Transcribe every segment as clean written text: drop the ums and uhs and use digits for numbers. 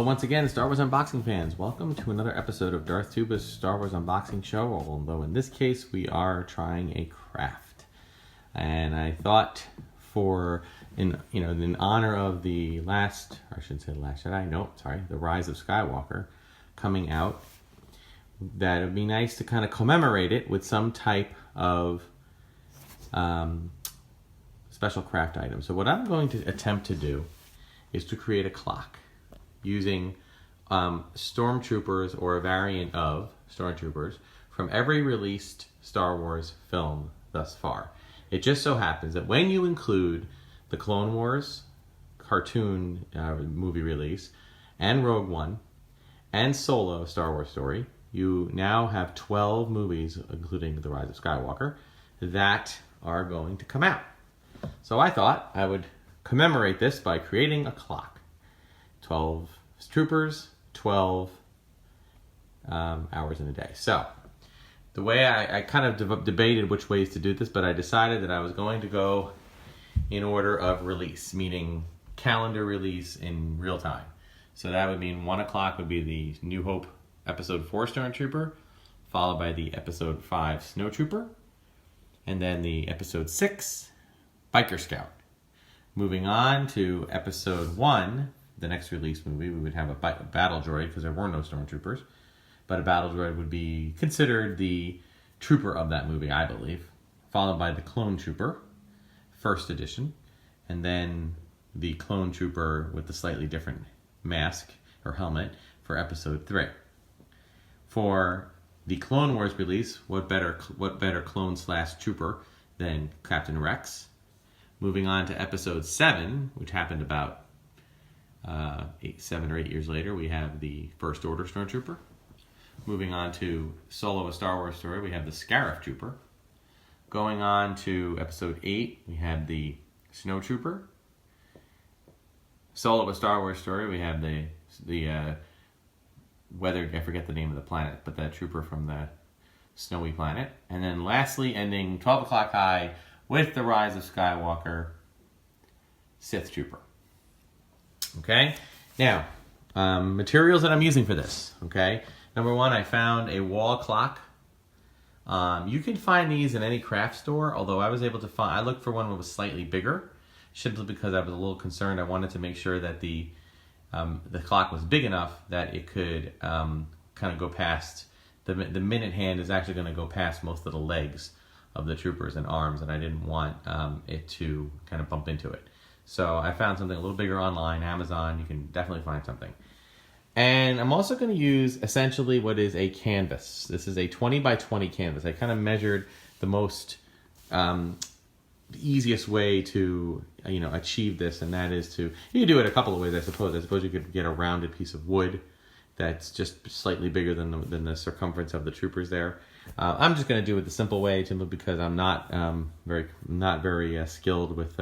once again, Star Wars unboxing fans, welcome to another episode of Darth Tuba's Star Wars unboxing show, although in this case we are trying a craft. And I thought in honor of the last, or I shouldn't say the Last Jedi, the Rise of Skywalker coming out, that it would be nice to kind of commemorate it with some type of special craft item. So what I'm going to attempt to do is to create a clock using stormtroopers or a variant of stormtroopers from every released Star Wars film thus far. It just so happens that when you include the Clone Wars cartoon movie release and Rogue One and Solo Star Wars Story, you now have 12 movies, including The Rise of Skywalker, that are going to come out. So I thought I would commemorate this by creating a clock. 12 troopers, 12 hours in a day. So the way I kind of debated which ways to do this, but I decided that I was going to go in order of release, meaning calendar release in real time. So that would mean 1 o'clock would be the New Hope Episode 4 Stormtrooper, followed by the Episode 5 Snowtrooper, and then the Episode 6 Biker Scout. Moving on to Episode 1, the next release movie, we would have a battle droid, because there were no stormtroopers, but a battle droid would be considered the trooper of that movie, I believe, followed by the clone trooper, first edition, and then the clone trooper with the slightly different mask or helmet for Episode 3. For the Clone Wars release, what better clone/trooper than Captain Rex? Moving on to Episode 7, which happened about 7 or 8 years later, we have the First Order Stormtrooper. Moving on to Solo: A Star Wars Story, we have the Scarif Trooper. Going on to Episode 8, we have the Snow Trooper. Solo: A Star Wars Story, we have the weather, I forget the name of the planet, but that trooper from the snowy planet. And then lastly, ending 12 o'clock high with the Rise of Skywalker, Sith Trooper. Okay, now, materials that I'm using for this, okay? Number one, I found a wall clock. You can find these in any craft store, although I was able to find, I looked for one that was slightly bigger, simply because I was a little concerned. I wanted to make sure that the clock was big enough that it could kind of go past, the minute hand is actually going to go past most of the legs of the troopers and arms, and I didn't want it to kind of bump into it. So I found something a little bigger online, Amazon. You can definitely find something. And I'm also going to use essentially what is a canvas. This is a 20 by 20 canvas. I kind of measured the most easiest way to achieve this, and that is to, you can do it a couple of ways, I suppose. I suppose you could get a rounded piece of wood that's just slightly bigger than the circumference of the troopers there. I'm just going to do it the simple way, simply because I'm not very skilled with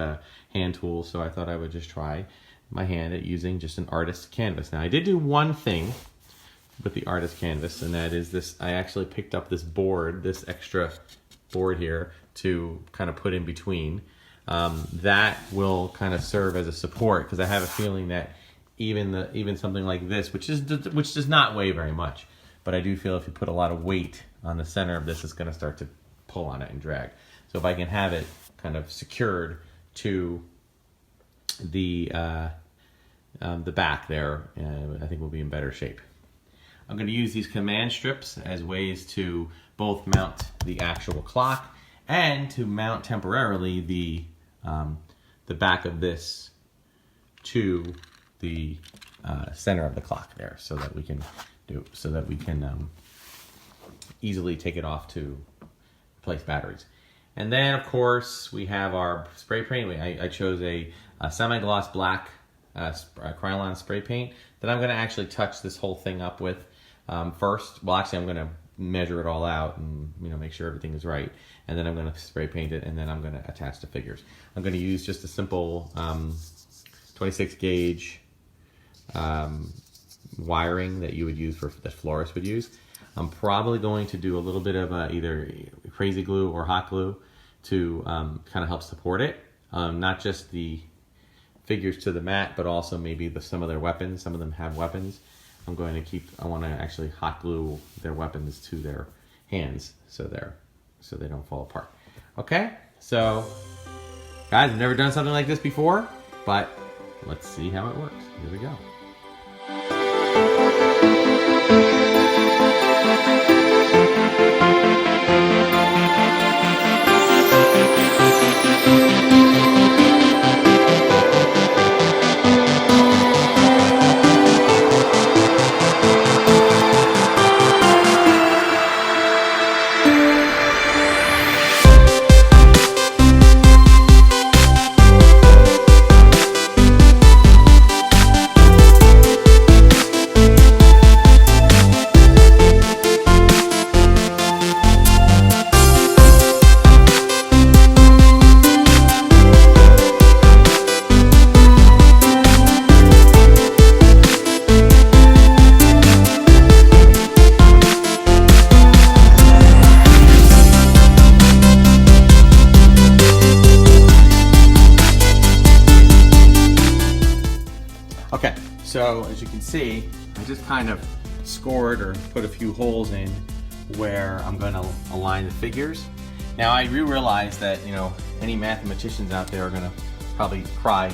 hand tools, so I thought I would just try my hand at using just an artist's canvas. Now, I did do one thing with the artist canvas, and that is this. I actually picked up this board, this extra board here, to kind of put in between. That will kind of serve as a support, because I have a feeling that even something like this, which does not weigh very much, but I do feel if you put a lot of weight on the center of this, it's going to start to pull on it and drag. So if I can have it kind of secured to the back there, I think we'll be in better shape. I'm going to use these command strips as ways to both mount the actual clock and to mount temporarily the back of this to the center of the clock there, so that we can easily take it off to replace batteries. And then, of course, we have our spray paint. I chose a semi-gloss black Krylon spray paint that I'm going to actually touch this whole thing up with first. Well, actually, I'm going to measure it all out and make sure everything is right. And then I'm going to spray paint it, and then I'm going to attach the figures. I'm going to use just a simple 26 gauge wiring that you would use that florists would use. I'm probably going to do a little bit of either crazy glue or hot glue to kind of help support it. Not just figures to the mat, but also maybe some of their weapons. Some of them have weapons. I want to actually hot glue their weapons to their hands so they don't fall apart. Okay, so guys, I've never done something like this before, but let's see how it works. Here we go. Okay, so as you can see, I just kind of scored or put a few holes in where I'm going to align the figures. Now I do realize that, you know, any mathematicians out there are going to probably cry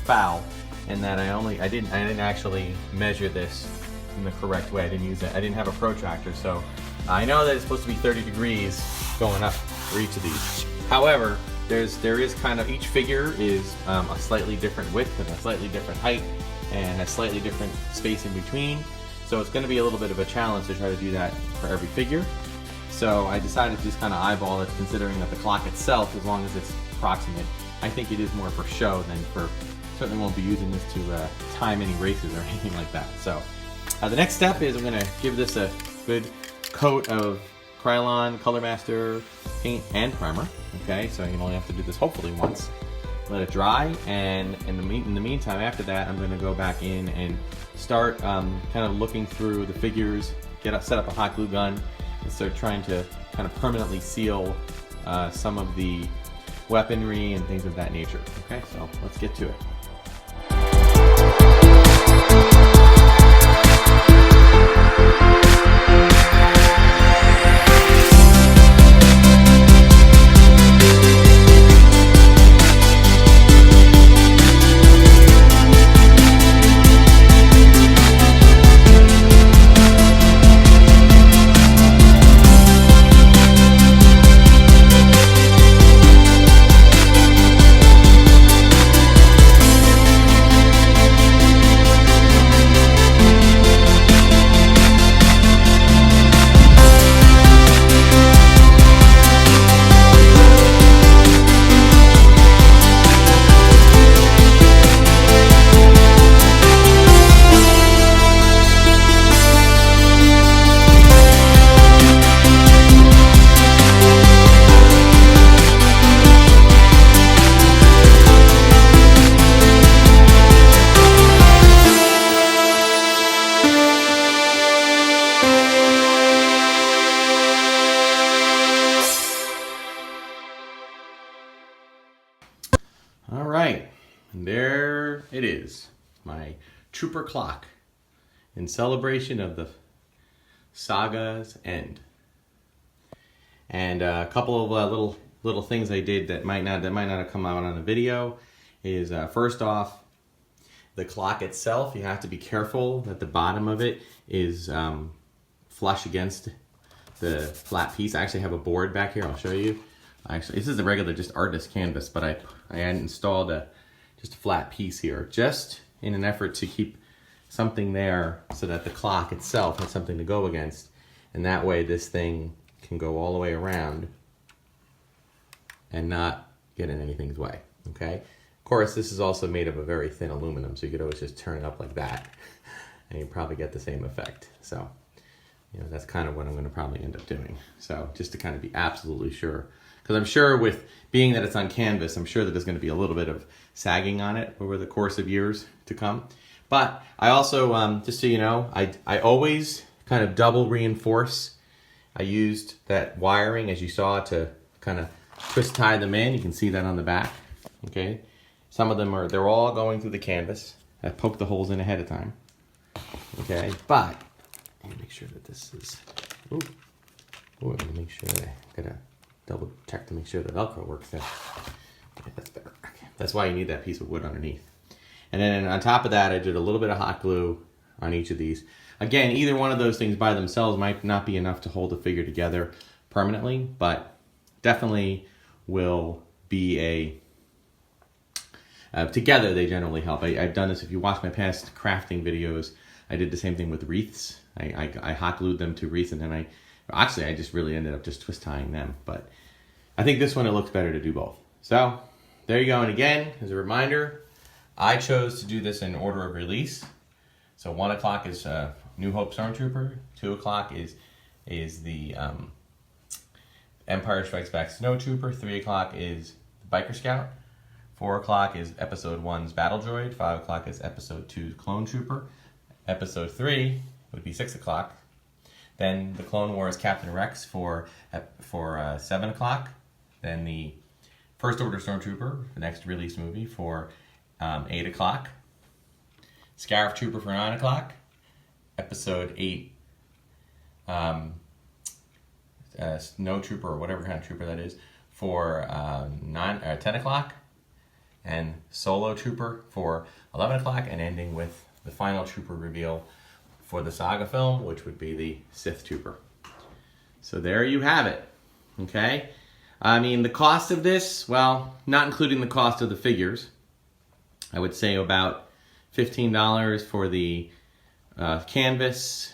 foul, and that I didn't actually measure this in the correct way. I didn't have a protractor, so I know that it's supposed to be 30 degrees going up for each of these. However, there is kind of, each figure is a slightly different width and a slightly different height and a slightly different space in between. So it's going to be a little bit of a challenge to try to do that for every figure. So I decided to just kind of eyeball it, considering that the clock itself, as long as it's approximate, I think it is more for show than for, certainly won't be using this to time any races or anything like that. So the next step is I'm going to give this a good coat of Krylon Color Master paint and primer. Okay, so you only have to do this hopefully once. Let it dry, and in the meantime, after that, I'm going to go back in and start kind of looking through the figures, set up a hot glue gun, and start trying to kind of permanently seal some of the weaponry and things of that nature. Okay, so let's get to it. All right, and there it is, my Trooper clock in celebration of the saga's end. And a couple of little things I did that might not have come out on the video is first off, the clock itself, you have to be careful that the bottom of it is flush against the flat piece. I actually have a board back here, I'll show you. Actually, this is a regular just artist canvas, but I had installed just a flat piece here, just in an effort to keep something there so that the clock itself has something to go against, and that way this thing can go all the way around and not get in anything's way. Okay. Of course, this is also made of a very thin aluminum, so you could always just turn it up like that, and you probably get the same effect. So, you know, that's kind of what I'm going to probably end up doing. So, just to kind of be absolutely sure. Because I'm sure with being that it's on canvas, I'm sure that there's going to be a little bit of sagging on it over the course of years to come. But I also, just so you know, I always kind of double reinforce. I used that wiring, as you saw, to kind of twist tie them in. You can see that on the back, okay? Some of them they're all going through the canvas. I poked the holes in ahead of time. Okay, but let me make sure that this is. Ooh, let me make sure that I gotta double check to make sure the Velcro works there. Okay, that's better. Okay, that's why you need that piece of wood underneath. And then on top of that, I did a little bit of hot glue on each of these. Again, either one of those things by themselves might not be enough to hold the figure together permanently, but definitely will be together they generally help. I've done this, if you watch my past crafting videos, I did the same thing with wreaths. I hot glued them to wreaths, and then I just really ended up just twist tying them. But I think this one, it looks better to do both. So there you go. And again, as a reminder, I chose to do this in order of release. So 1 o'clock is New Hope Stormtrooper. 2 o'clock is the Empire Strikes Back Snowtrooper. 3 o'clock is the Biker Scout. 4 o'clock is Episode 1's Battle Droid. 5 o'clock is Episode 2's Clone Trooper. Episode 3 would be 6 o'clock. Then the Clone Wars Captain Rex for 7 o'clock. Then the First Order Stormtrooper, the next release movie, for 8 o'clock. Scarif Trooper for 9 o'clock. Episode 8, Snow Trooper, or whatever kind of trooper that is, for 10 o'clock. And Solo Trooper for 11 o'clock, and ending with the final trooper reveal for the saga film, which would be the Sith Trooper. So there you have it. Okay? I mean, the cost of this, well, not including the cost of the figures, I would say about $15 for the canvas,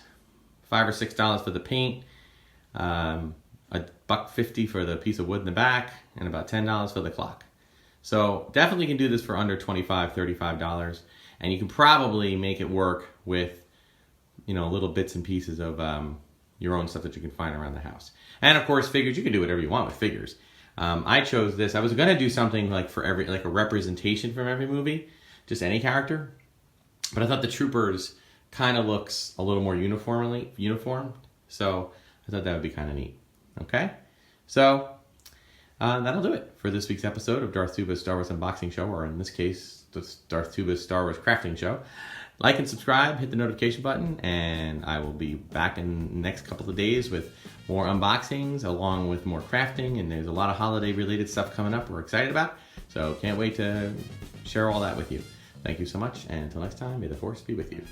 $5 or $6 for the paint, $1.50 for the piece of wood in the back, and about $10 for the clock. So definitely can do this for under $25, $35, and you can probably make it work with, little bits and pieces of your own stuff that you can find around the house. And of course, figures, you can do whatever you want with figures. I chose this. I was going to do something like a representation from every movie, just any character. But I thought the Troopers kind of looks a little more uniform. So I thought that would be kind of neat. Okay? So that'll do it for this week's episode of Darth Tuba's Star Wars Unboxing Show, or in this case, Darth Tuba's Star Wars Crafting Show. Like and subscribe, hit the notification button, and I will be back in the next couple of days with more unboxings along with more crafting, and there's a lot of holiday-related stuff coming up we're excited about, so can't wait to share all that with you. Thank you so much, and until next time, may the Force be with you.